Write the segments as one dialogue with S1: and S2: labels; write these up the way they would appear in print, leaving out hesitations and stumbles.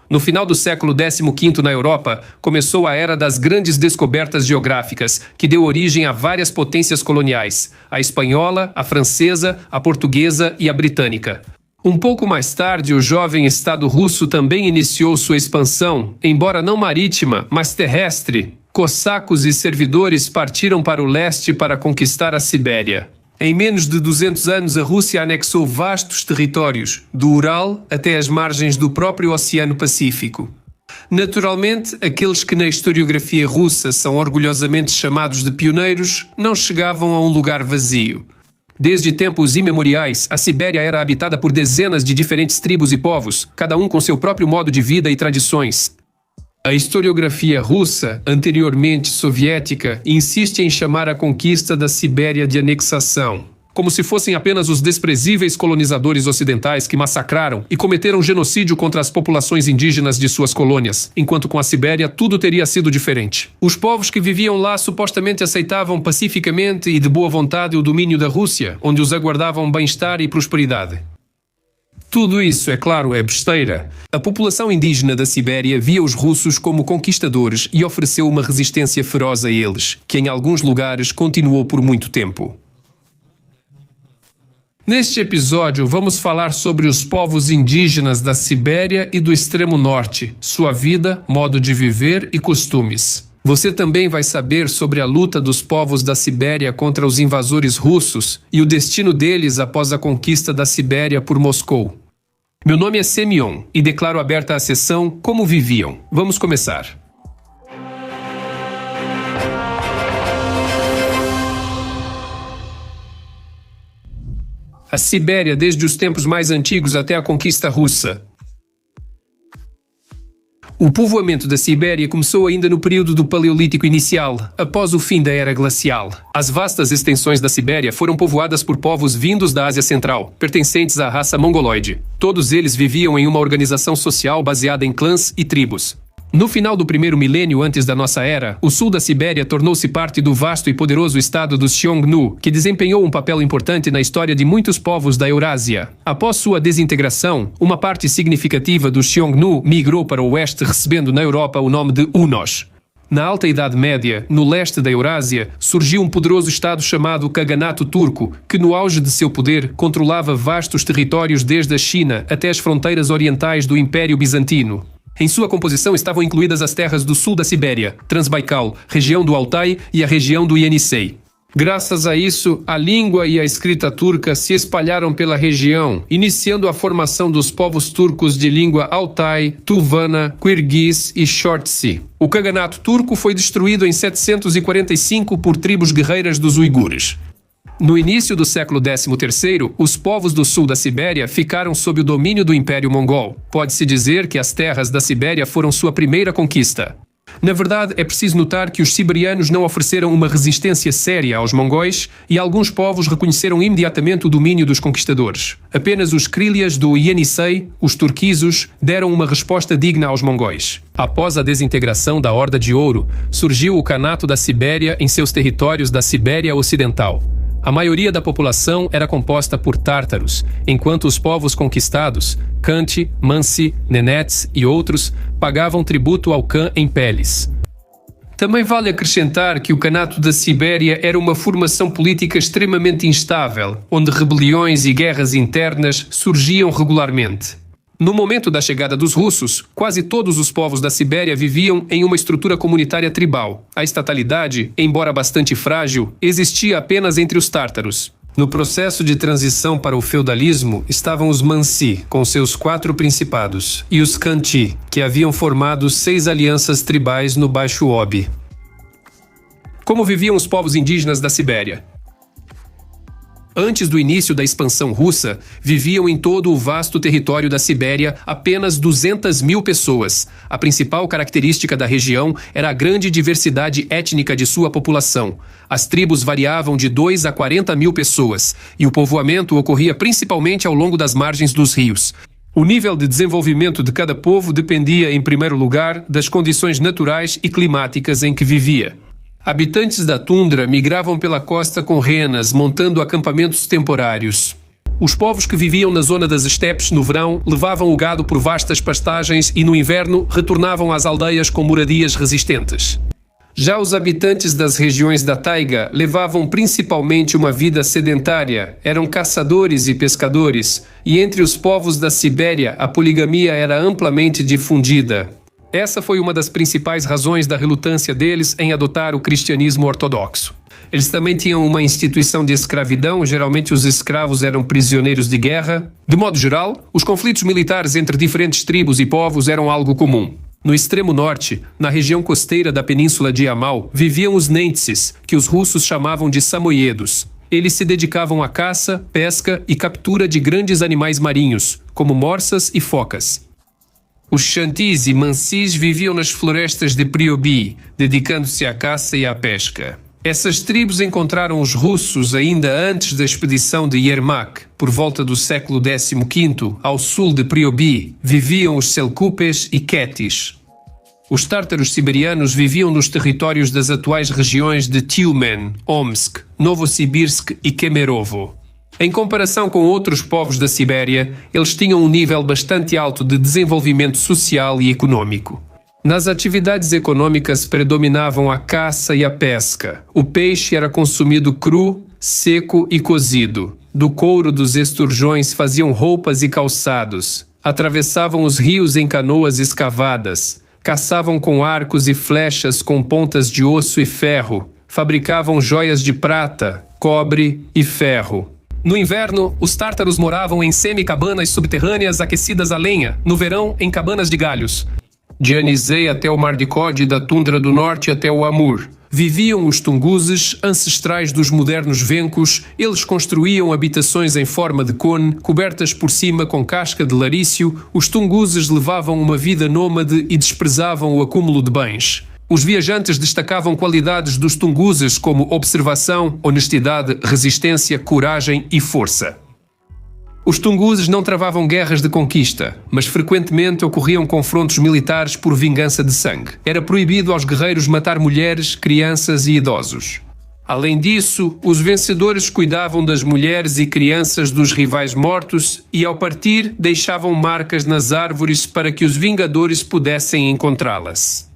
S1: No final do século XV na Europa, começou a era das grandes descobertas geográficas, que deu origem a várias potências coloniais: a espanhola, a francesa, a portuguesa e a britânica. Um pouco mais tarde, o jovem Estado russo também iniciou sua expansão, embora não marítima, mas terrestre. Cossacos e servidores partiram para o leste para conquistar a Sibéria. Em menos de 200 anos, a Rússia anexou vastos territórios, do Ural até as margens do próprio Oceano Pacífico. Naturalmente, aqueles que na historiografia russa são orgulhosamente chamados de pioneiros não chegavam a um lugar vazio. Desde tempos imemoriais, a Sibéria era habitada por dezenas de diferentes tribos e povos, cada um com seu próprio modo de vida e tradições. A historiografia russa, anteriormente soviética, insiste em chamar a conquista da Sibéria de anexação, como se fossem apenas os desprezíveis colonizadores ocidentais que massacraram e cometeram genocídio contra as populações indígenas de suas colônias, enquanto com a Sibéria tudo teria sido diferente. Os povos que viviam lá supostamente aceitavam pacificamente e de boa vontade o domínio da Rússia, onde os aguardavam bem-estar e prosperidade. Tudo isso, é claro, é besteira. A população indígena da Sibéria via os russos como conquistadores e ofereceu uma resistência feroz a eles, que em alguns lugares continuou por muito tempo. Neste episódio, vamos falar sobre os povos indígenas da Sibéria e do extremo norte, sua vida, modo de viver e costumes. Você também vai saber sobre a luta dos povos da Sibéria contra os invasores russos e o destino deles após a conquista da Sibéria por Moscou. Meu nome é Semyon e declaro aberta a sessão Como Viviam. Vamos começar. A Sibéria desde os tempos mais antigos até a conquista russa. O povoamento da Sibéria começou ainda no período do Paleolítico Inicial, após o fim da Era Glacial. As vastas extensões da Sibéria foram povoadas por povos vindos da Ásia Central, pertencentes à raça mongoloide. Todos eles viviam em uma organização social baseada em clãs e tribos. No final do primeiro milênio antes da nossa era, o sul da Sibéria tornou-se parte do vasto e poderoso estado dos Xiongnu, que desempenhou um papel importante na história de muitos povos da Eurásia. Após sua desintegração, uma parte significativa dos Xiongnu migrou para o oeste, recebendo na Europa o nome de Hunos. Na Alta Idade Média, no leste da Eurásia, surgiu um poderoso estado chamado Kaganato Turco, que no auge de seu poder controlava vastos territórios desde a China até as fronteiras orientais do Império Bizantino. Em sua composição estavam incluídas as terras do sul da Sibéria, Transbaikal, região do Altai e a região do Yenisei. Graças a isso, a língua e a escrita turca se espalharam pela região, iniciando a formação dos povos turcos de língua Altai, Tuvana, Kirguiz e Chortsi. O Kaganato turco foi destruído em 745 por tribos guerreiras dos uigures. No início do século XIII, os povos do sul da Sibéria ficaram sob o domínio do Império Mongol. Pode-se dizer que as terras da Sibéria foram sua primeira conquista. Na verdade, é preciso notar que os siberianos não ofereceram uma resistência séria aos mongóis e alguns povos reconheceram imediatamente o domínio dos conquistadores. Apenas os Krylias do Yenisei, os turquisos, deram uma resposta digna aos mongóis. Após a desintegração da Horda de Ouro, surgiu o Kanato da Sibéria em seus territórios da Sibéria Ocidental. A maioria da população era composta por tártaros, enquanto os povos conquistados, Khanty, Mansi, Nenets e outros, pagavam tributo ao Khan em peles. Também vale acrescentar que o Kanato da Sibéria era uma formação política extremamente instável, onde rebeliões e guerras internas surgiam regularmente. No momento da chegada dos russos, quase todos os povos da Sibéria viviam em uma estrutura comunitária tribal. A estatalidade, embora bastante frágil, existia apenas entre os tártaros. No processo de transição para o feudalismo estavam os Mansi, com seus 4 principados, e os Khanty, que haviam formado 6 alianças tribais no Baixo Obi. Como viviam os povos indígenas da Sibéria? Antes do início da expansão russa, viviam em todo o vasto território da Sibéria apenas 200 mil pessoas. A principal característica da região era a grande diversidade étnica de sua população. As tribos variavam de 2 a 40 mil pessoas, e o povoamento ocorria principalmente ao longo das margens dos rios. O nível de desenvolvimento de cada povo dependia, em primeiro lugar, das condições naturais e climáticas em que vivia. Habitantes da tundra migravam pela costa com renas, montando acampamentos temporários. Os povos que viviam na zona das estepes no verão levavam o gado por vastas pastagens e no inverno retornavam às aldeias com moradias resistentes. Já os habitantes das regiões da taiga levavam principalmente uma vida sedentária, eram caçadores e pescadores, e entre os povos da Sibéria a poligamia era amplamente difundida. Essa foi uma das principais razões da relutância deles em adotar o cristianismo ortodoxo. Eles também tinham uma instituição de escravidão, geralmente os escravos eram prisioneiros de guerra. De modo geral, os conflitos militares entre diferentes tribos e povos eram algo comum. No extremo norte, na região costeira da península de Yamal, viviam os Nentses, que os russos chamavam de samoiedos. Eles se dedicavam à caça, pesca e captura de grandes animais marinhos, como morsas e focas. Os Xantis e Mansis viviam nas florestas de Priobi, dedicando-se à caça e à pesca. Essas tribos encontraram os russos ainda antes da expedição de Yermak, por volta do século XV, ao sul de Priobi, viviam os Selkupes e Ketis. Os tártaros siberianos viviam nos territórios das atuais regiões de Tyumen, Omsk, Novosibirsk e Kemerovo. Em comparação com outros povos da Sibéria, eles tinham um nível bastante alto de desenvolvimento social e econômico. Nas atividades econômicas predominavam a caça e a pesca. O peixe era consumido cru, seco e cozido. Do couro dos esturjões faziam roupas e calçados. Atravessavam os rios em canoas escavadas. Caçavam com arcos e flechas com pontas de osso e ferro. Fabricavam joias de prata, cobre e ferro. No inverno, os tártaros moravam em semi-cabanas subterrâneas aquecidas a lenha. No verão, em cabanas de galhos. De Anisei até o Mar de Cod e da tundra do norte até o Amur. Viviam os tunguzes, ancestrais dos modernos vencos. Eles construíam habitações em forma de cone, cobertas por cima com casca de larício. Os tunguzes levavam uma vida nômade e desprezavam o acúmulo de bens. Os viajantes destacavam qualidades dos tunguzes como observação, honestidade, resistência, coragem e força. Os tunguzes não travavam guerras de conquista, mas frequentemente ocorriam confrontos militares por vingança de sangue. Era proibido aos guerreiros matar mulheres, crianças e idosos. Além disso, os vencedores cuidavam das mulheres e crianças dos rivais mortos e, ao partir, deixavam marcas nas árvores para que os vingadores pudessem encontrá-las.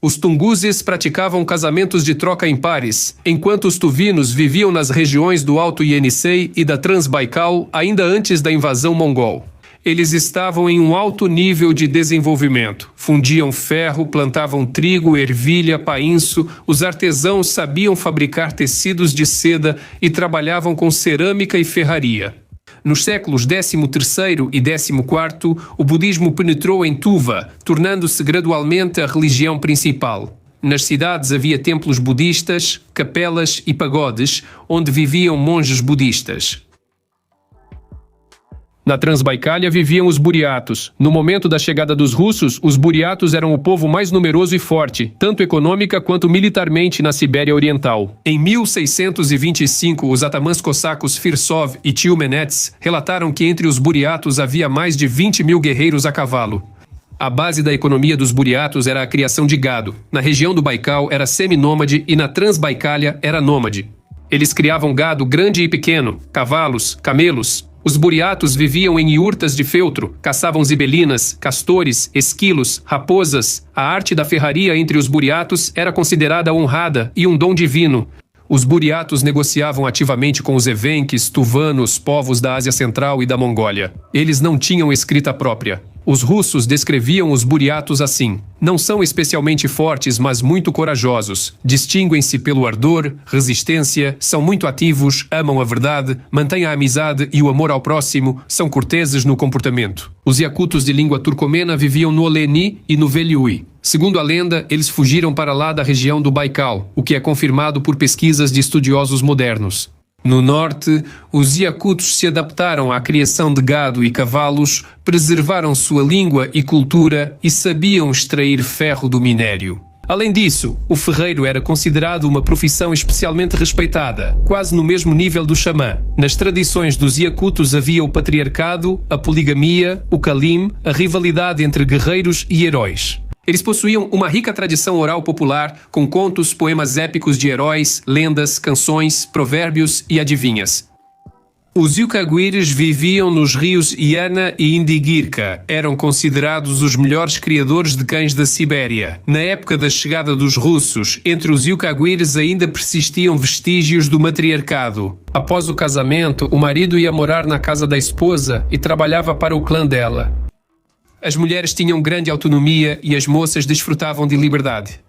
S1: Os tunguzes praticavam casamentos de troca em pares, enquanto os tuvinos viviam nas regiões do Alto Yenisei e da Transbaikal ainda antes da invasão mongol. Eles estavam em um alto nível de desenvolvimento. Fundiam ferro, plantavam trigo, ervilha, painço. Os artesãos sabiam fabricar tecidos de seda e trabalhavam com cerâmica e ferraria. Nos séculos XIII e XIV, o budismo penetrou em Tuva, tornando-se gradualmente a religião principal. Nas cidades havia templos budistas, capelas e pagodes, onde viviam monges budistas. Na Transbaicália viviam os buriatos. No momento da chegada dos russos, os buriatos eram o povo mais numeroso e forte, tanto econômica quanto militarmente na Sibéria Oriental. Em 1625, os atamãs cossacos Firsov e Tiumenets relataram que entre os buriatos havia mais de 20 mil guerreiros a cavalo. A base da economia dos buriatos era a criação de gado. Na região do Baikal era seminômade e na Transbaicália era nômade. Eles criavam gado grande e pequeno, cavalos, camelos. Os buriatos viviam em iurtas de feltro, caçavam zibelinas, castores, esquilos, raposas. A arte da ferraria entre os buriatos era considerada honrada e um dom divino. Os buriatos negociavam ativamente com os evenques, tuvanos, povos da Ásia Central e da Mongólia. Eles não tinham escrita própria. Os russos descreviam os buriatos assim: não são especialmente fortes, mas muito corajosos. Distinguem-se pelo ardor, resistência, são muito ativos, amam a verdade, mantêm a amizade e o amor ao próximo, são corteses no comportamento. Os iacutos de língua turcomena viviam no Oleni e no Veliui. Segundo a lenda, eles fugiram para lá da região do Baikal, o que é confirmado por pesquisas de estudiosos modernos. No norte, os iacutos se adaptaram à criação de gado e cavalos, preservaram sua língua e cultura e sabiam extrair ferro do minério. Além disso, o ferreiro era considerado uma profissão especialmente respeitada, quase no mesmo nível do xamã. Nas tradições dos iacutos havia o patriarcado, a poligamia, o kalim, a rivalidade entre guerreiros e heróis. Eles possuíam uma rica tradição oral popular, com contos, poemas épicos de heróis, lendas, canções, provérbios e adivinhas. Os Yukaghirs viviam nos rios Yana e Indigirka. Eram considerados os melhores criadores de cães da Sibéria. Na época da chegada dos russos, entre os Yukaghirs ainda persistiam vestígios do matriarcado. Após o casamento, o marido ia morar na casa da esposa e trabalhava para o clã dela. As mulheres tinham grande autonomia e as moças desfrutavam de liberdade.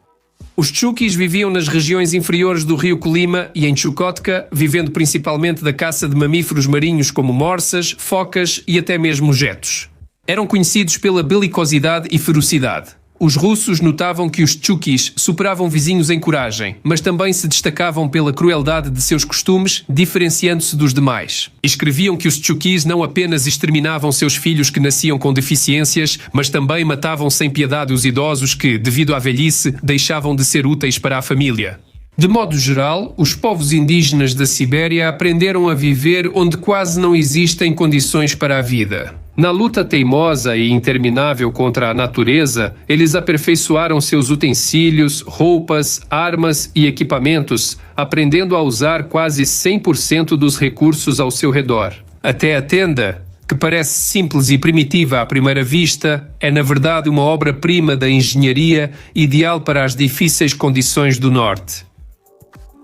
S1: Os Chukis viviam nas regiões inferiores do rio Kolyma e em Chukotka, vivendo principalmente da caça de mamíferos marinhos como morsas, focas e até mesmo getos. Eram conhecidos pela belicosidade e ferocidade. Os russos notavam que os Chukis superavam vizinhos em coragem, mas também se destacavam pela crueldade de seus costumes, diferenciando-se dos demais. Escreviam que os Chukis não apenas exterminavam seus filhos que nasciam com deficiências, mas também matavam sem piedade os idosos que, devido à velhice, deixavam de ser úteis para a família. De modo geral, os povos indígenas da Sibéria aprenderam a viver onde quase não existem condições para a vida. Na luta teimosa e interminável contra a natureza, eles aperfeiçoaram seus utensílios, roupas, armas e equipamentos, aprendendo a usar quase 100% dos recursos ao seu redor. Até a tenda, que parece simples e primitiva à primeira vista, é na verdade uma obra-prima da engenharia ideal para as difíceis condições do norte.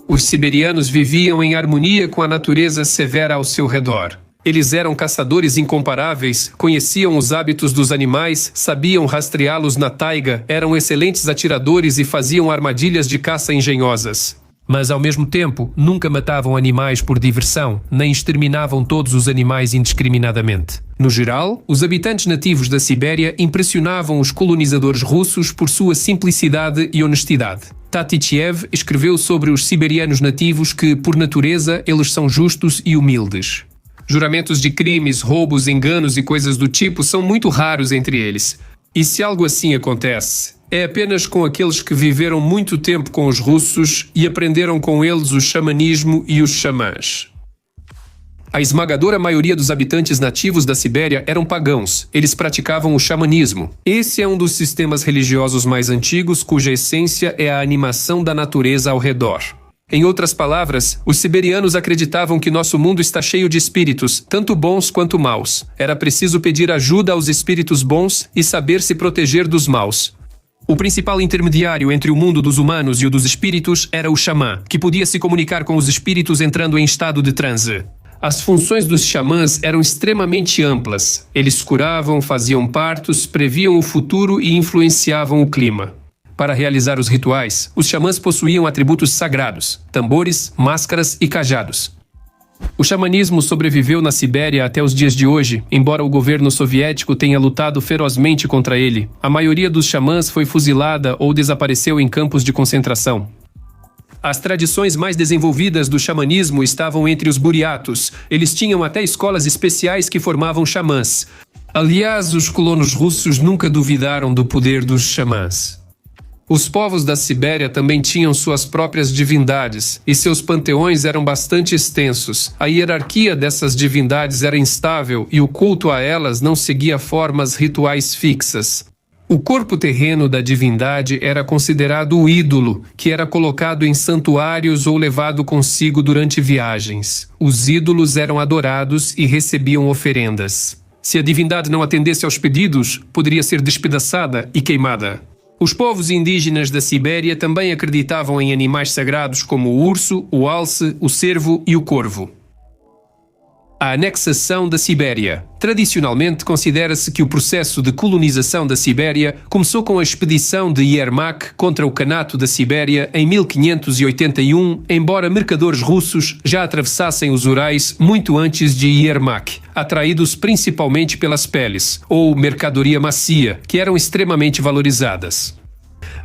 S1: Os siberianos viviam em harmonia com a natureza severa ao seu redor. Eles eram caçadores incomparáveis, conheciam os hábitos dos animais, sabiam rastreá-los na taiga, eram excelentes atiradores e faziam armadilhas de caça engenhosas. Mas, ao mesmo tempo, nunca matavam animais por diversão, nem exterminavam todos os animais indiscriminadamente. No geral, os habitantes nativos da Sibéria impressionavam os colonizadores russos por sua simplicidade e honestidade. Tatichev escreveu sobre os siberianos nativos que, por natureza, eles são justos e humildes. Juramentos de crimes, roubos, enganos e coisas do tipo são muito raros entre eles. E se algo assim acontece, é apenas com aqueles que viveram muito tempo com os russos e aprenderam com eles o xamanismo e os xamãs. A esmagadora maioria dos habitantes nativos da Sibéria eram pagãos. Eles praticavam o xamanismo. Esse é um dos sistemas religiosos mais antigos cuja essência é a animação da natureza ao redor. Em outras palavras, os siberianos acreditavam que nosso mundo está cheio de espíritos, tanto bons quanto maus. Era preciso pedir ajuda aos espíritos bons e saber se proteger dos maus. O principal intermediário entre o mundo dos humanos e o dos espíritos era o xamã, que podia se comunicar com os espíritos entrando em estado de transe. As funções dos xamãs eram extremamente amplas. Eles curavam, faziam partos, previam o futuro e influenciavam o clima. Para realizar os rituais, os xamãs possuíam atributos sagrados, tambores, máscaras e cajados. O xamanismo sobreviveu na Sibéria até os dias de hoje, embora o governo soviético tenha lutado ferozmente contra ele. A maioria dos xamãs foi fuzilada ou desapareceu em campos de concentração. As tradições mais desenvolvidas do xamanismo estavam entre os buriatos. Eles tinham até escolas especiais que formavam xamãs. Aliás, os colonos russos nunca duvidaram do poder dos xamãs. Os povos da Sibéria também tinham suas próprias divindades, e seus panteões eram bastante extensos. A hierarquia dessas divindades era instável e o culto a elas não seguia formas rituais fixas. O corpo terreno da divindade era considerado o ídolo, que era colocado em santuários ou levado consigo durante viagens. Os ídolos eram adorados e recebiam oferendas. Se a divindade não atendesse aos pedidos, poderia ser despedaçada e queimada. Os povos indígenas da Sibéria também acreditavam em animais sagrados como o urso, o alce, o cervo e o corvo. A anexação da Sibéria. Tradicionalmente, considera-se que o processo de colonização da Sibéria começou com a expedição de Yermak contra o Kanato da Sibéria em 1581, embora mercadores russos já atravessassem os Urais muito antes de Yermak, atraídos principalmente pelas peles, ou mercadoria macia, que eram extremamente valorizadas.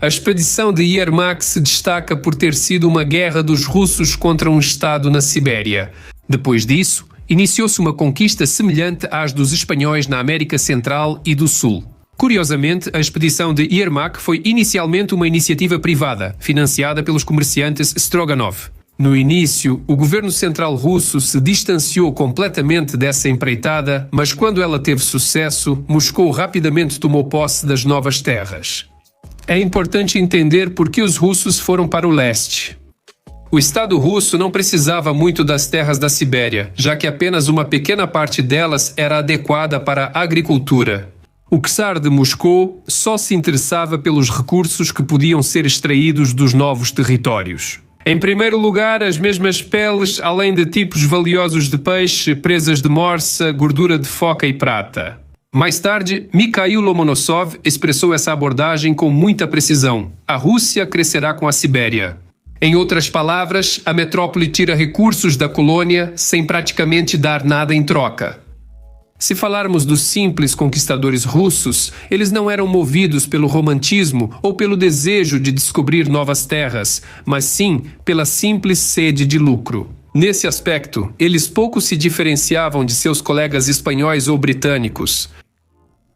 S1: A expedição de Yermak se destaca por ter sido uma guerra dos russos contra um estado na Sibéria. Depois disso, iniciou-se uma conquista semelhante às dos espanhóis na América Central e do Sul. Curiosamente, a expedição de Yermak foi inicialmente uma iniciativa privada, financiada pelos comerciantes Stroganov. No início, o governo central russo se distanciou completamente dessa empreitada, mas quando ela teve sucesso, Moscou rapidamente tomou posse das novas terras. É importante entender por que os russos foram para o leste. O Estado russo não precisava muito das terras da Sibéria, já que apenas uma pequena parte delas era adequada para a agricultura. O czar de Moscou só se interessava pelos recursos que podiam ser extraídos dos novos territórios. Em primeiro lugar, as mesmas peles, além de tipos valiosos de peixe, presas de morsa, gordura de foca e prata. Mais tarde, Mikhail Lomonosov expressou essa abordagem com muita precisão. A Rússia crescerá com a Sibéria. Em outras palavras, a metrópole tira recursos da colônia sem praticamente dar nada em troca. Se falarmos dos simples conquistadores russos, eles não eram movidos pelo romantismo ou pelo desejo de descobrir novas terras, mas sim pela simples sede de lucro. Nesse aspecto, eles pouco se diferenciavam de seus colegas espanhóis ou britânicos.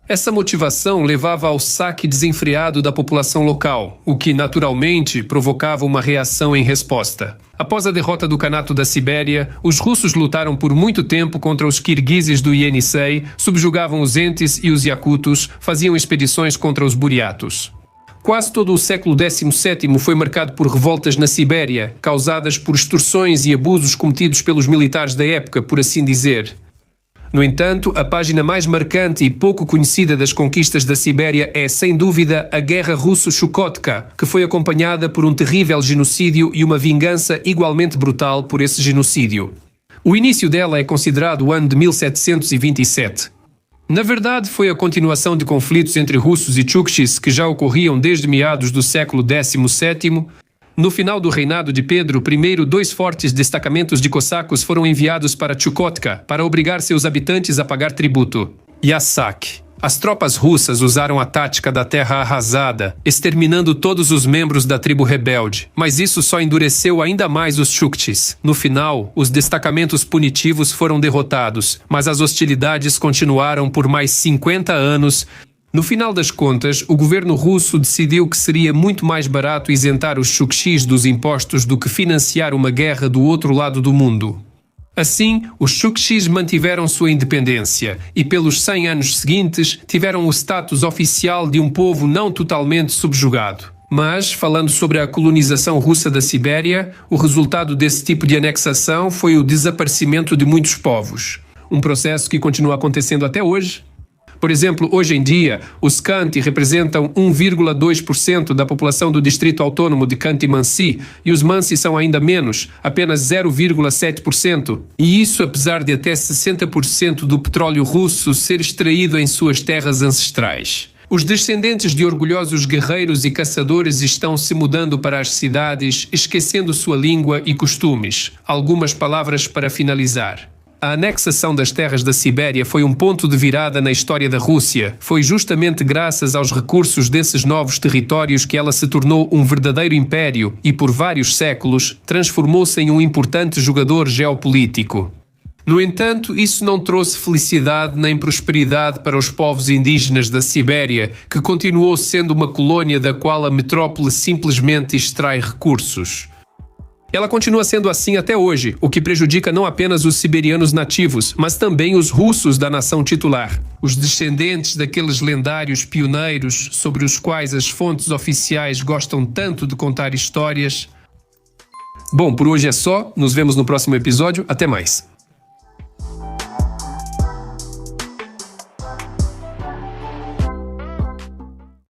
S1: Essa motivação levava ao saque desenfreado da população local, o que, naturalmente, provocava uma reação em resposta. Após a derrota do Kanato da Sibéria, os russos lutaram por muito tempo contra os kirguizes do Ienisei, subjugavam os entes e os yakutos, faziam expedições contra os buriatos. Quase todo o século XVII foi marcado por revoltas na Sibéria, causadas por extorsões e abusos cometidos pelos militares da época, por assim dizer. No entanto, a página mais marcante e pouco conhecida das conquistas da Sibéria é, sem dúvida, a Guerra Russo-Chukotka, que foi acompanhada por um terrível genocídio e uma vingança igualmente brutal por esse genocídio. O início dela é considerado o ano de 1727. Na verdade, foi a continuação de conflitos entre russos e tchukchis que já ocorriam desde meados do século XVII. No final do reinado de Pedro I, 2 fortes destacamentos de cossacos foram enviados para Chukotka para obrigar seus habitantes a pagar tributo. Yasak. As tropas russas usaram a tática da terra arrasada, exterminando todos os membros da tribo rebelde, mas isso só endureceu ainda mais os Chukchis. No final, os destacamentos punitivos foram derrotados, mas as hostilidades continuaram por mais 50 anos. No final das contas, o governo russo decidiu que seria muito mais barato isentar os Chukchis dos impostos do que financiar uma guerra do outro lado do mundo. Assim, os Chukchis mantiveram sua independência e, pelos 100 anos seguintes, tiveram o status oficial de um povo não totalmente subjugado. Mas, falando sobre a colonização russa da Sibéria, o resultado desse tipo de anexação foi o desaparecimento de muitos povos. Um processo que continua acontecendo até hoje. Por exemplo, hoje em dia, os Khanty representam 1,2% da população do distrito autônomo de Khanty-Mansi e os Mansi são ainda menos, apenas 0,7%. E isso apesar de até 60% do petróleo russo ser extraído em suas terras ancestrais. Os descendentes de orgulhosos guerreiros e caçadores estão se mudando para as cidades, esquecendo sua língua e costumes. Algumas palavras para finalizar. A anexação das terras da Sibéria foi um ponto de virada na história da Rússia. Foi justamente graças aos recursos desses novos territórios que ela se tornou um verdadeiro império e, por vários séculos, transformou-se em um importante jogador geopolítico. No entanto, isso não trouxe felicidade nem prosperidade para os povos indígenas da Sibéria, que continuou sendo uma colônia da qual a metrópole simplesmente extrai recursos. Ela continua sendo assim até hoje, o que prejudica não apenas os siberianos nativos, mas também os russos da nação titular, os descendentes daqueles lendários pioneiros sobre os quais as fontes oficiais gostam tanto de contar histórias. Bom, por hoje é só, nos vemos no próximo episódio, até mais.